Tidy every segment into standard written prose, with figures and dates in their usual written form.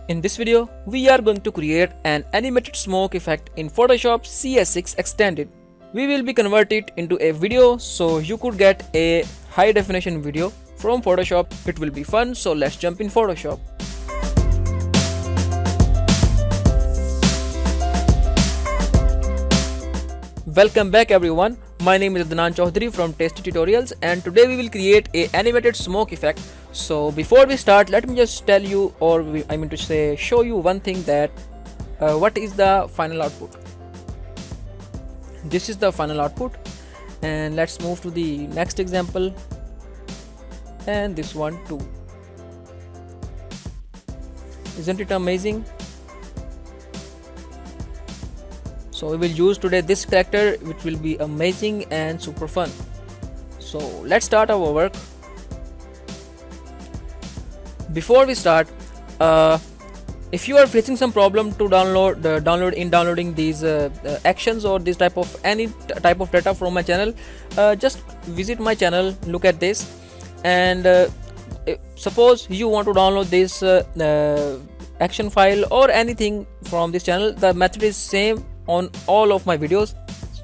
In this video, we are going to create an animated smoke effect in Photoshop CS6 Extended. We will be converted into a video so you could get a high definition video from Photoshop. It will be fun, so let's jump in Photoshop. Welcome back everyone. My name is Adnan from Tasty Tutorials and today we will create a animated smoke effect. So before we start, let me just tell you, show you one thing, that what is the final output. This is the final output, and let's move to the next example, and this one too. Isn't it amazing? So we will use today this character, which will be amazing and super fun. So let's start our work. Before we start, if you are facing some problem to downloading these actions or this type of any type of data from my channel, just visit my channel, look at this, and suppose you want to download this action file or anything from this channel. The method is same on all of my videos.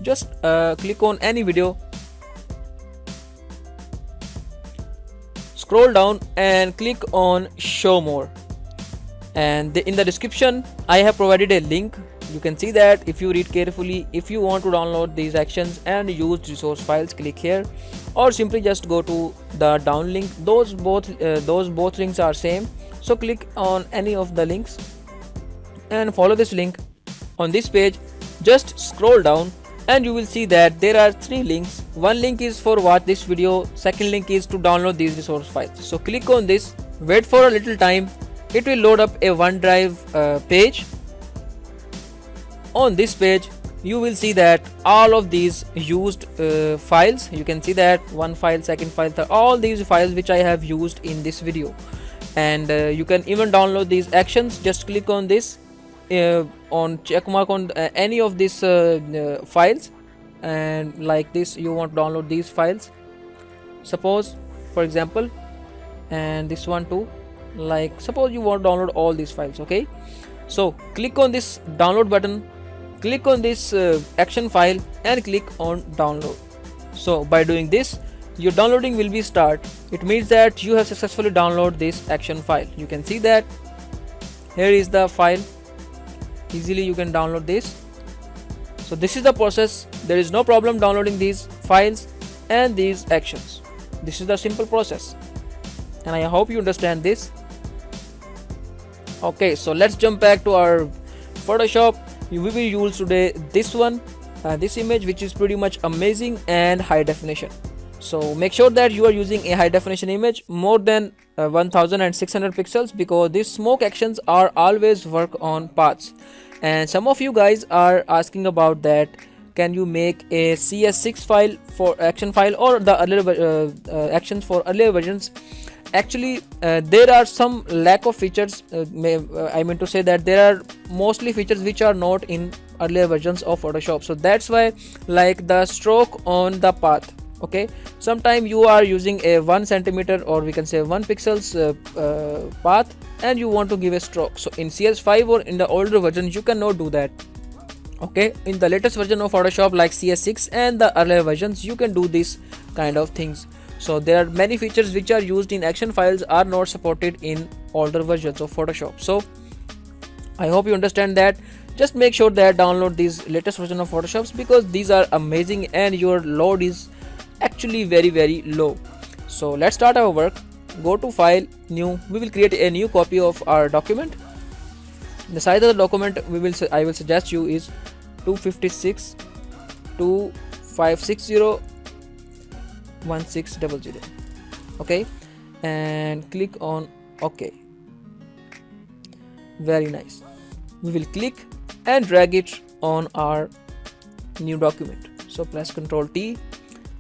Just click on any video, scroll down and click on show more, and in the description I have provided a link. You can see that if you read carefully. If you want to download these actions and use resource files, click here, or simply just go to the down link. Those both links are same, so click on any of the links and follow this link. On this page, just scroll down and you will see that there are 3 links. One link is for watch this video, second link is to download these resource files. So click on this, wait for a little time, it will load up a OneDrive page. On this page you will see that all of these used files. You can see that one file, second file, all these files which I have used in this video, and you can even download these actions. Just click on this on check mark on any of these files, and like this you want to download these files, suppose for example, and this one too. Like suppose you want to download all these files. Okay, so click on this download button, click on this action file and click on download. So by doing this, your downloading will be start. It means that you have successfully downloaded this action file. You can see that here is the file. Easily you can download this. So this is the process. There is no problem downloading these files and these actions. This is the simple process, and I hope you understand this. Okay, so let's jump back to our Photoshop. We will use today this one, this image, which is pretty much amazing and high definition. So make sure that you are using a high definition image more than 1600 pixels, because these smoke actions are always work on paths. And some of you guys are asking about that, can you make a CS6 file for action file or the earlier actions for earlier versions? Actually there are some lack of features. I mean to say that there are mostly features which are not in earlier versions of Photoshop. So that's why, like the stroke on the path. Okay, sometimes you are using a 1 centimeter or we can say 1 pixels path and you want to give a stroke. So in CS5 or in the older versions you cannot do that. Okay, in the latest version of Photoshop like CS6 and the earlier versions you can do this kind of things. So there are many features which are used in action files are not supported in older versions of Photoshop. So I hope you understand that. Just make sure that download these latest version of Photoshop, because these are amazing and your load is actually very low. So let's start our work. Go to file, new. We will create a new copy of our document. The size of the document I will suggest you is 256 2560 1600. Okay, and click on OK. Very nice. We will click and drag it on our new document. So press Ctrl T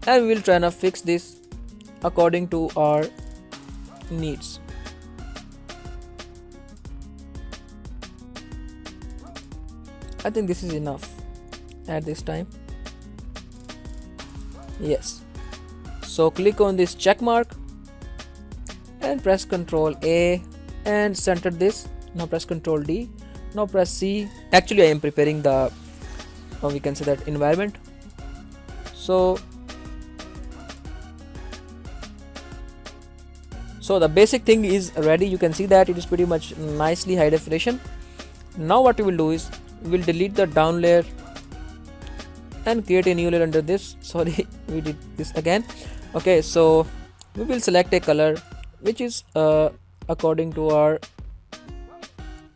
and we will try to fix this according to our needs. I think this is enough at this time. Yes. So click on this check mark and press Ctrl A and center this Now press Ctrl D. Now press C. Actually I am preparing the we can say that environment. So the basic thing is ready. You can see that it is pretty much nicely high definition. Now what we will do is we will delete the down layer and create a new layer under this. Sorry, we did this again. Okay, so we will select a color which is according to our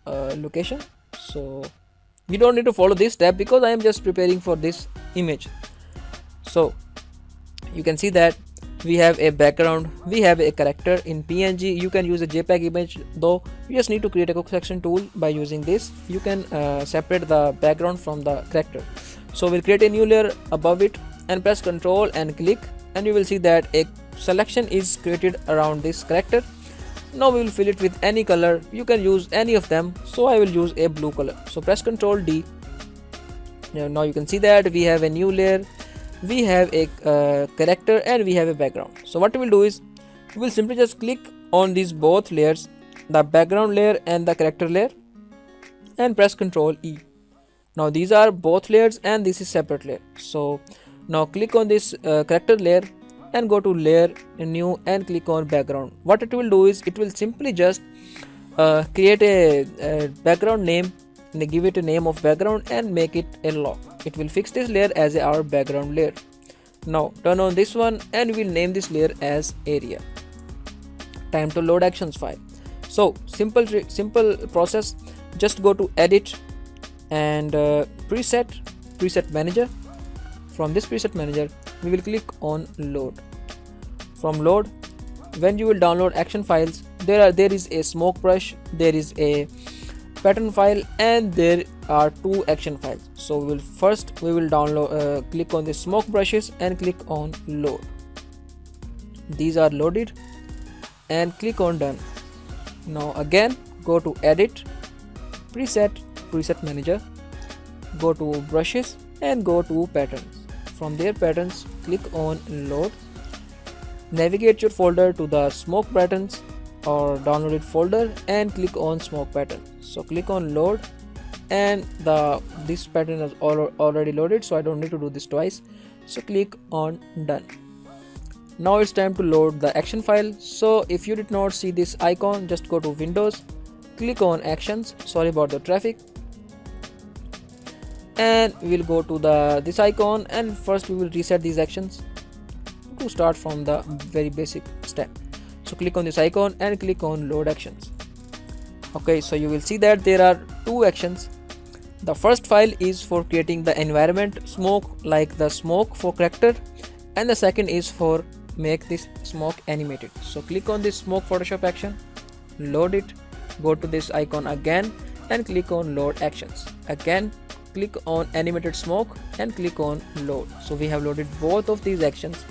location. So you don't need to follow this step because I am just preparing for this image. So you can see that we have a background, we have a character in PNG. You can use a JPEG image, though you just need to create a quick selection tool by using this. You can separate the background from the character. So we'll create a new layer above it and press Ctrl and click, and you will see that a selection is created around this character. Now we will fill it with any color. You can use any of them, so I will use a blue color. So press Ctrl D. Now you can see that we have a new layer, we have a character, and we have a background. So what we will do is we will simply just click on these both layers, the background layer and the character layer, and press Ctrl E. Now these are both layers and this is separate layer. So now click on this character layer and go to layer, new, and click on background. What it will do is it will simply just create a background name and give it a name of background and make it a lock. It will fix this layer as our background layer. Now turn on this one and we'll name this layer as area. Time to load actions file. So simple process. Just go to edit and preset manager. From this preset manager we will click on load. From load, when you will download action files, there is a smoke brush, there is a pattern file, and there are two action files. So we will download, click on the smoke brushes and click on load. These are loaded and click on done. Now again go to edit, preset manager, go to brushes and go to patterns. From there patterns, click on load, navigate your folder to the smoke patterns or downloaded folder and click on smoke pattern. So click on load, and this pattern is already loaded, so I don't need to do this twice. So click on done. Now it's time to load the action file. So if you did not see this icon, just go to Windows, click on actions. Sorry about the traffic. And we will go to this icon, and first we will reset these actions to start from the very basic step. So click on this icon and click on load actions. Okay, so you will see that there are two actions. The first file is for creating the environment smoke, like the smoke for character, and the second is for make this smoke animated. So click on this smoke Photoshop action, load it, go to this icon again and click on load actions. Again click on animated smoke and click on load. So we have loaded both of these actions.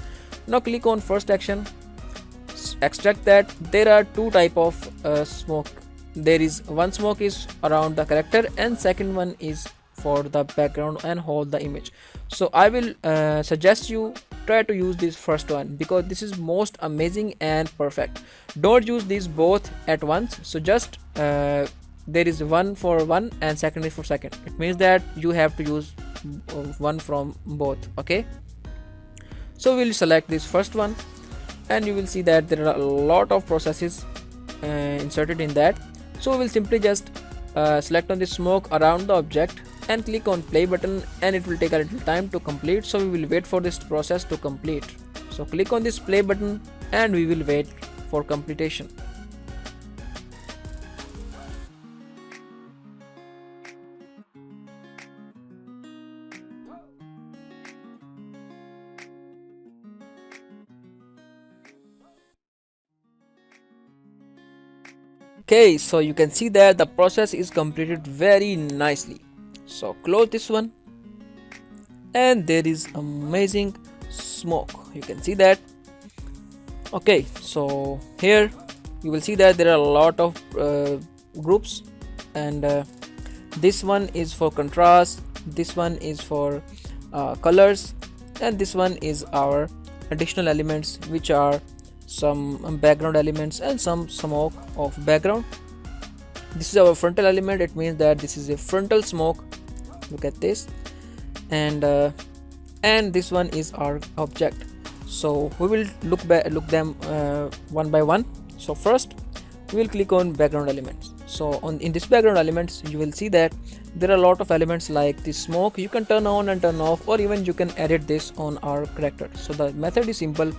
Now click on first action, extract that. There are two type of smoke. There is one smoke is around the character and second one is for the background and hold the image. So I will suggest you try to use this first one because this is most amazing and perfect. Don't use these both at once. So just there is one for one and second is for second. It means that you have to use one from both. Okay, so we'll select this first one and you will see that there are a lot of processes inserted in that. So we will simply just select on the smoke around the object and click on play button, and it will take a little time to complete, so we will wait for this process to complete. So click on this play button and we will wait for completion. Okay, so you can see that the process is completed very nicely. So close this one and there is amazing smoke, you can see that. Okay, so here you will see that there are a lot of groups, and this one is for contrast, this one is for colors, and this one is our additional elements, which are some background elements and some smoke of background. This is our frontal element. It means that this is a frontal smoke. Look at this. And this one is our object. So we will look them one by one. So first we will click on background elements. So in this background elements, you will see that there are a lot of elements like this smoke. You can turn on and turn off, or even you can edit this on our character. So the method is simple.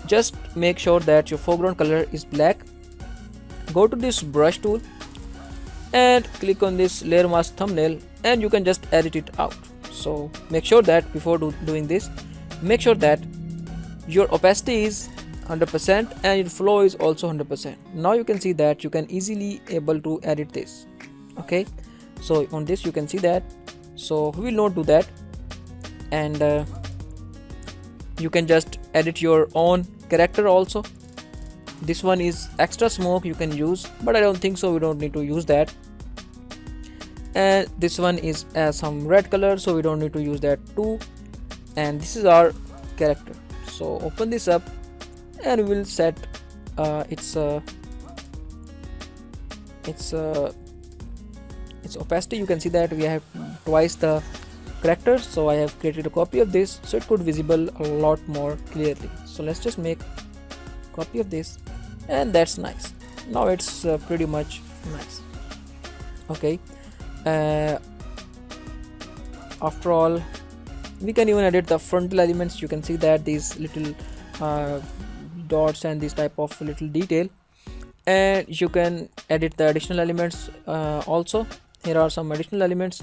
Just make sure that your foreground color is black. Go to this brush tool and click on this layer mask thumbnail, and you can just edit it out. So make sure that before doing this, make sure that your opacity is 100% and your flow is also 100%. Now you can see that you can easily able to edit this. Okay, so on this you can see that. So we will not do that, and you can just edit your own character also. This one is extra smoke you can use, but I don't think so, we don't need to use that. And this one is some red color, so we don't need to use that too. And this is our character. So open this up and we will set its opacity. You can see that we have twice the character, so I have created a copy of this so it could visible a lot more clearly. So let's just make a copy of this, and that's nice. Now it's pretty much nice. Okay, after all, we can even edit the frontal elements. You can see that these little dots and this type of little detail, and you can edit the additional elements also. Here are some additional elements,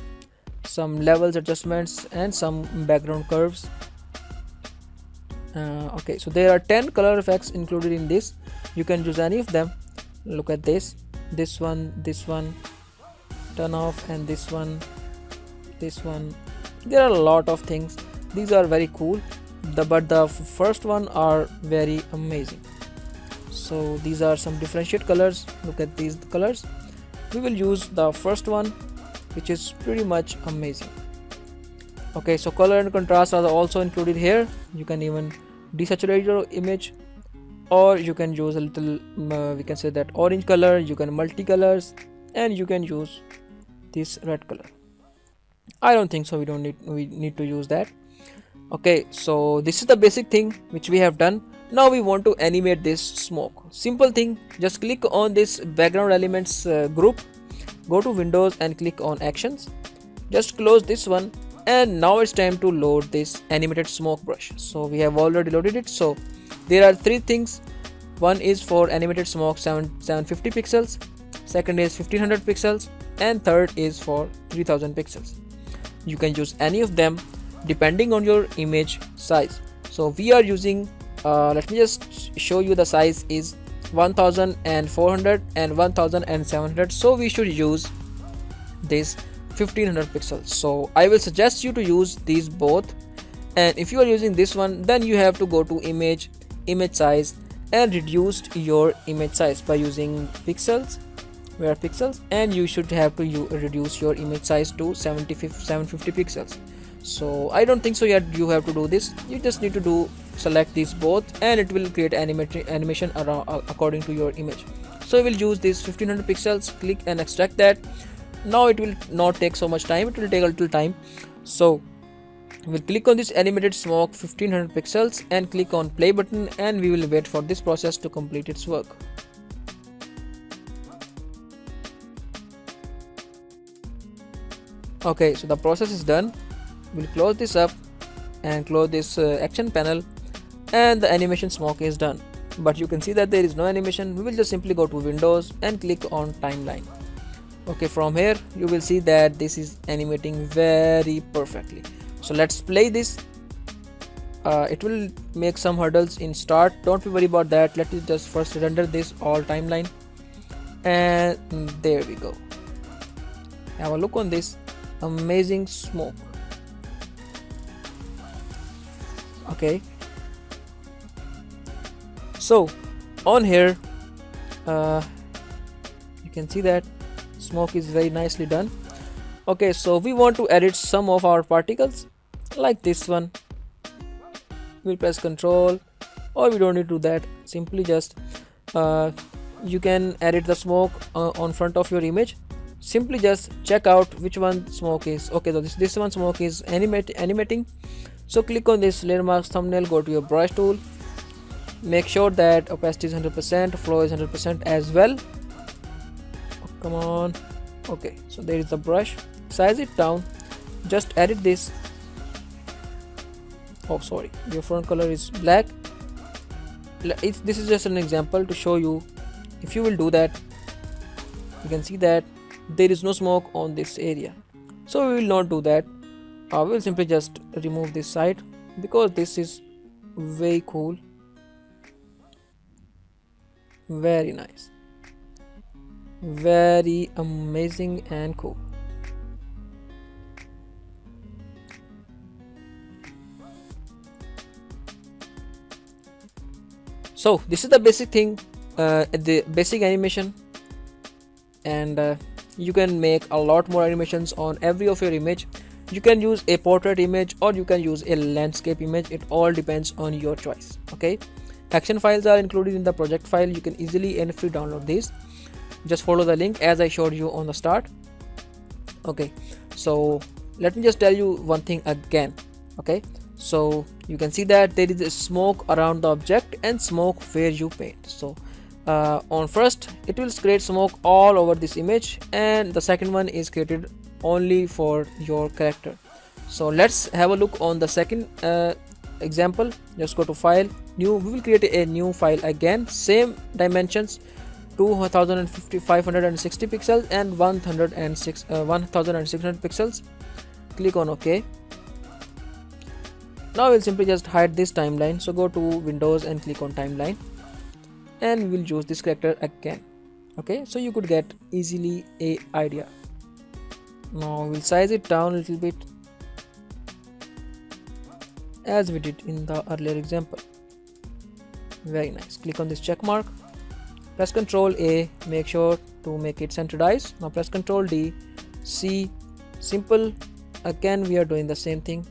some levels adjustments, and some background curves. Okay, so there are 10 color effects included in this. You can use any of them. Look at this one, turn off, and this one. There are a lot of things. These are very cool, but the first one are very amazing. So these are some differentiate colors. Look at these colors. We will use the first one, which is pretty much amazing. Okay, so color and contrast are also included here. You can even desaturate your image, or you can use a little we can say that orange color. You can multicolors, and you can use this red color. I don't think so, we need to use that. Okay, so this is the basic thing which we have done. Now we want to animate this smoke. Simple thing, just click on this background elements group, go to Windows and click on actions. Just close this one, and now it's time to load this animated smoke brush. So we have already loaded it. So there are three things. One is for animated smoke 750 pixels, second is 1500 pixels, and third is for 3000 pixels. You can use any of them depending on your image size. So we are using let me just show you, the size is 1400 and 1700, so we should use this 1500 pixels. So I will suggest you to use these both, and if you are using this one, then you have to go to image size and reduce your image size by using pixels, and you should have to reduce your image size to 750 pixels. So I don't think so yet you have to do this. You just need to select these both, and it will create animation around according to your image. So we will use this 1500 pixels, click and extract that. Now it will not take so much time, it will take a little time. So we'll click on this animated smoke 1500 pixels and click on play button, and we will wait for this process to complete its work. Okay, so the process is done. We'll close this up and close this action panel, and the animation smoke is done. But you can see that there is no animation. We will just simply go to Windows and click on timeline. Okay, from here you will see that this is animating very perfectly. So let's play this. It will make some hurdles in start. Don't be worried about that. Let us just first render this all timeline, and there we go. Have a look on this amazing smoke. Okay, so on here you can see that smoke is very nicely done. Okay, so we want to edit some of our particles like this one. We'll press Ctrl, or we don't need to do that. Simply just you can edit the smoke on front of your image. Simply just check out which one smoke is okay. So this one smoke is animating. So click on this layer mask thumbnail, go to your brush tool, make sure that opacity is 100%, flow is 100% as well. Oh, come on. Okay, so there is the brush, size it down, just edit this. Oh sorry, your front color is black. This is just an example to show you. If you will do that, you can see that there is no smoke on this area. So we will not do that. We will simply just remove this side because this is very cool, very nice, very amazing and cool. So this is the basic thing, the basic animation, and you can make a lot more animations on every of your image. You can use a portrait image or you can use a landscape image. It all depends on your choice. Okay, action files are included in the project file. You can easily and free download these. Just follow the link as I showed you on the start. Okay, so let me just tell you one thing again. Okay, so you can see that there is a smoke around the object and smoke where you paint. So on first it will create smoke all over this image, and the second one is created only for your character. So let's have a look on the second example. Just go to file, new. We will create a new file again, same dimensions, 2560 pixels and 1600 pixels. Click on OK. Now we'll simply just hide this timeline. So go to Windows and click on timeline, and we'll use this character again. Okay, so you could get easily a idea. Now we'll size it down a little bit as we did in the earlier example. Very nice. Click on this check mark, press Ctrl A, make sure to make it centeredized. Now press Ctrl D, C, simple. Again we are doing the same thing.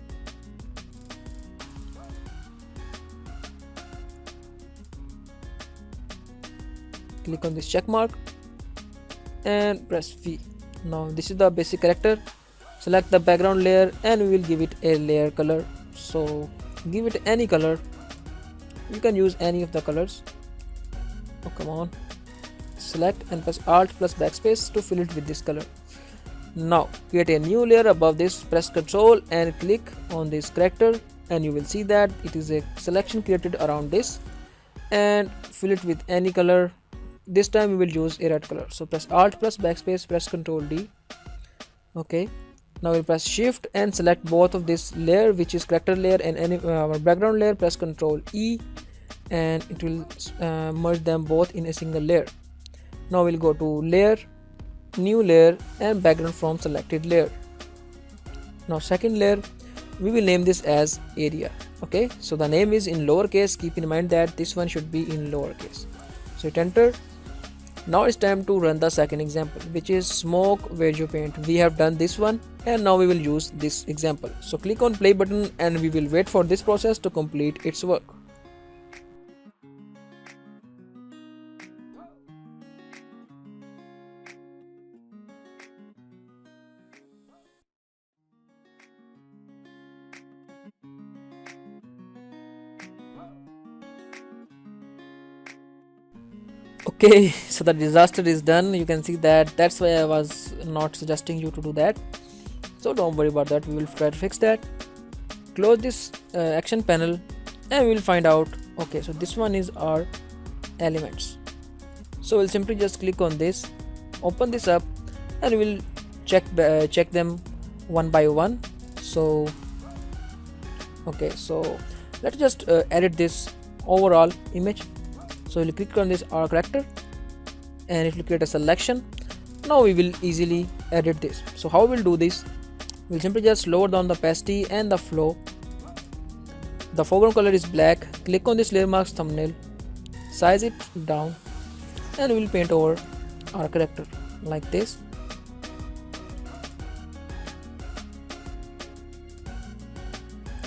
Click on this check mark and press V. Now this is the basic character. Select the background layer and we will give it a layer color. So give it any color. You can use any of the colors. Oh come on. Select and press Alt plus backspace to fill it with this color. Now create a new layer above this. Press Ctrl and click on this character, and you will see that it is a selection created around this, and fill it with any color. This time we will use a red color. So press Alt plus backspace, press Ctrl D. Okay, now we'll press Shift and select both of this layer, which is character layer and any our background layer. Press Ctrl E and it will merge them both in a single layer. Now we'll go to layer, new layer, and background from selected layer. Now second layer, we will name this as area. Okay, so the name is in lowercase. Keep in mind that this one should be in lowercase. So hit enter. Now it's time to run the second example, which is smoke where you paint. We have done this one, and now we will use this example. So click on play button and we will wait for this process to complete its work. Okay, so the disaster is done. You can see that. That's why I was not suggesting you to do that. So don't worry about that. We will try to fix that. Close this action panel and we will find out. Okay, so this one is our elements. So we'll simply just click on this, open this up, and we'll check them one by one. So okay, so let's just edit this overall image. So we'll click on this our character and it will create a selection. Now we will easily edit this. So how we'll do this? We'll simply just lower down the opacity and the flow. The foreground color is black. Click on this layer mask thumbnail, size it down, and we will paint over our character like this.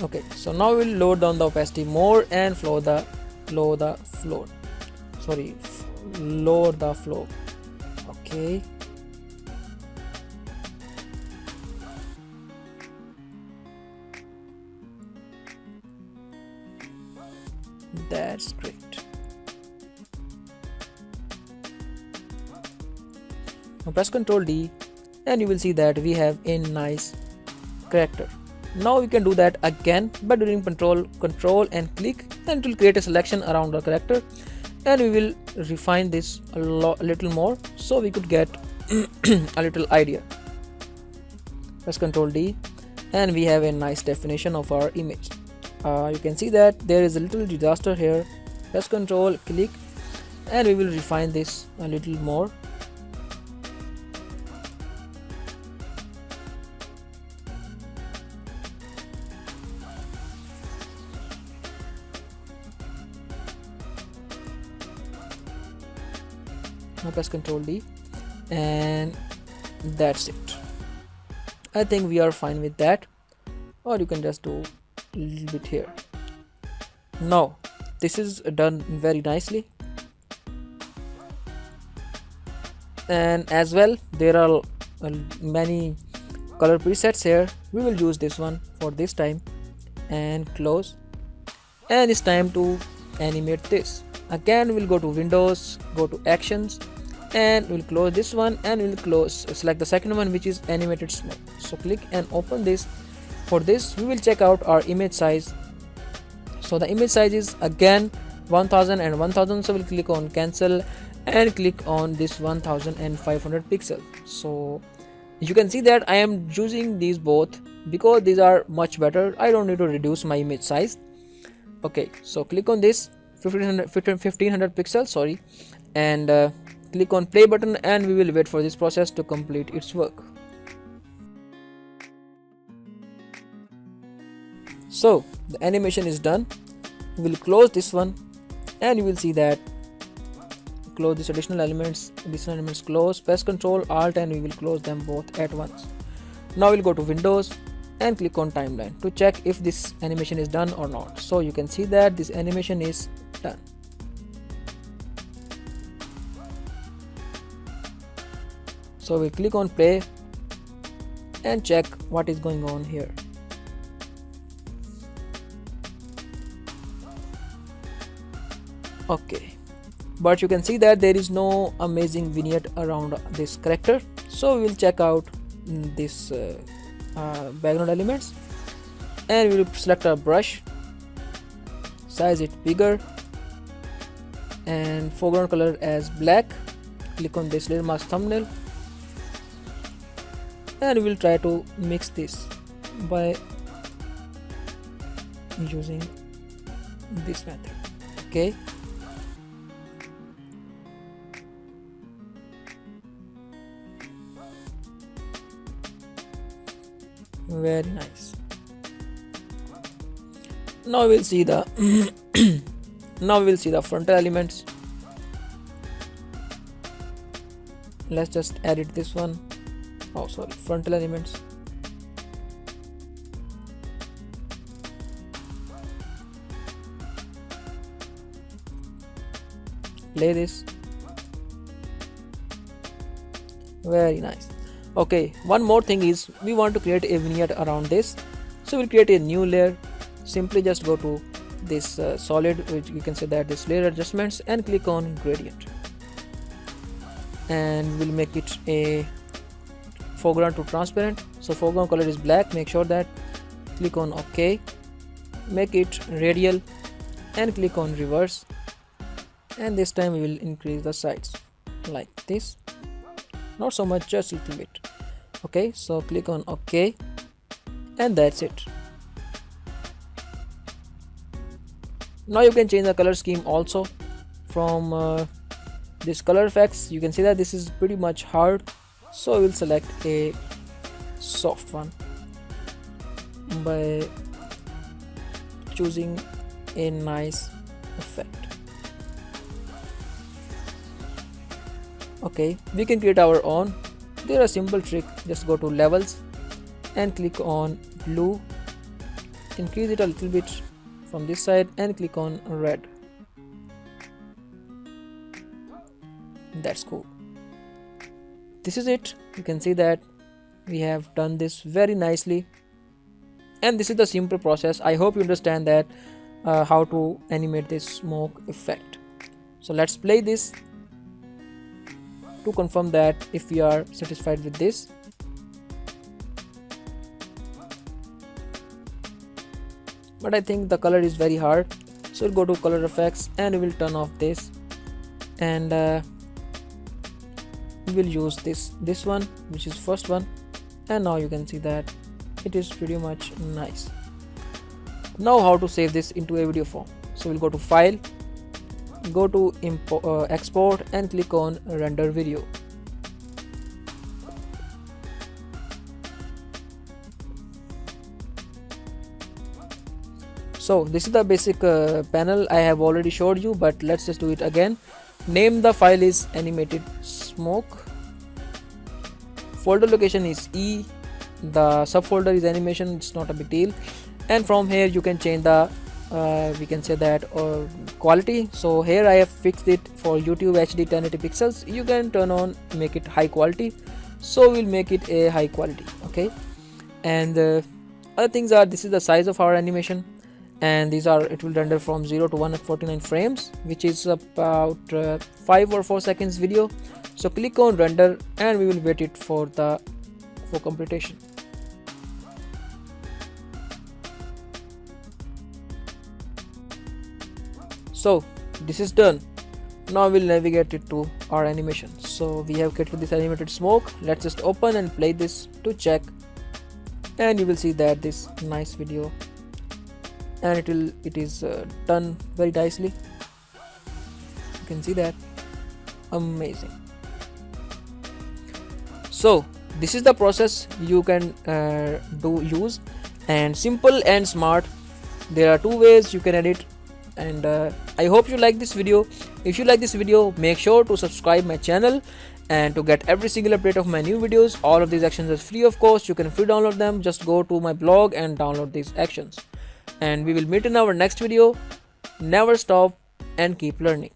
Okay, so now we'll lower down the opacity more and lower the floor. lower the flow. Okay, that's great. Now press Ctrl D and you will see that we have a nice character. Now we can do that again by doing control and click, and it will create a selection around the character, and we will refine this a little more so we could get a little idea. Press Ctrl D and we have a nice definition of our image. You can see that there is a little disaster here. Press Ctrl, click, and we will refine this a little more. Now press Ctrl D and that's it. I think we are fine with that, or you can just do a little bit here. Now this is done very nicely, and as well there are many color presets here. We will use this one for this time and close, and it's time to animate this. Again we'll go to Windows, go to Actions, and we'll close this one, and we'll select the second one, which is animated smooth. So click and open this. For this we will check out our image size. So the image size is again 1000 and 1000, so we'll click on cancel and click on this 1500 pixel. So you can see that I am using these both because these are much better. I don't need to reduce my image size. Okay, so click on this 1500 pixels, sorry, and click on play button, and we will wait for this process to complete its work. So the animation is done. We will close this one, and you will see that close these additional elements close. Press Ctrl Alt and we will close them both at once. Now we'll go to Windows and click on timeline to check if this animation is done or not. So you can see that this animation is done. So we click on play and check what is going on here. Okay, but you can see that there is no amazing vignette around this character. So we will check out this background elements, and we will select our brush, size it bigger, and foreground color as black. Click on this layer mask thumbnail, and we will try to mix this by using this method. Okay, very nice. Now we'll see the now we'll see the frontal elements. Let's just edit this one. Oh sorry, frontal elements. Play this. Very nice. Okay, one more thing is we want to create a vignette around this. So we'll create a new layer. Simply just go to this solid, which you can say that this layer adjustments, and click on gradient, and we'll make it a foreground to transparent. So foreground color is black. Make sure that click on OK, make it radial, and click on reverse, and this time we will increase the size like this, not so much, just a little bit. Okay, so click on OK, and that's it. Now you can change the color scheme also from this color effects. You can see that this is pretty much hard, so we'll select a soft one by choosing a nice effect. Okay, we can create our own. There is a simple trick. Just go to levels and click on blue, increase it a little bit from this side, and click on red, That's cool. This is it. You can see that we have done this very nicely, and this is the simple process. I hope you understand that how to animate this smoke effect. So let's play this to confirm that if we are satisfied with this. But I think the color is very hard, so we'll go to color effects and we will turn off this, and we will use this one, which is first one, and now you can see that it is pretty much nice. Now how to save this into a video form. So we'll go to file, go to export and click on render video. So this is the basic panel I have already showed you, but let's just do it again. Name the file is animated smoke, folder location is E, the subfolder is animation, it's not a big deal, and from here you can change the we can say that quality. So here I have fixed it for YouTube HD 1080 pixels. You can turn on, make it high quality, so we'll make it a high quality. Okay, and other things are, this is the size of our animation, and these are, it will render from 0 to 149 frames, which is about 5 or 4 seconds video. So click on render and we will wait it for completion. So this is done. Now we'll navigate it to our animation. So we have created this animated smoke. Let's just open and play this to check, and you will see that this nice video, and it is done very nicely. You can see that, amazing. So this is the process you can use, and simple and smart. There are 2 ways you can edit, and I hope you like this video. If you like this video, make sure to subscribe my channel, and to get every single update of my new videos. All of these actions are free of course. You can free download them. Just go to my blog and download these actions. And we will meet in our next video. Never stop and keep learning.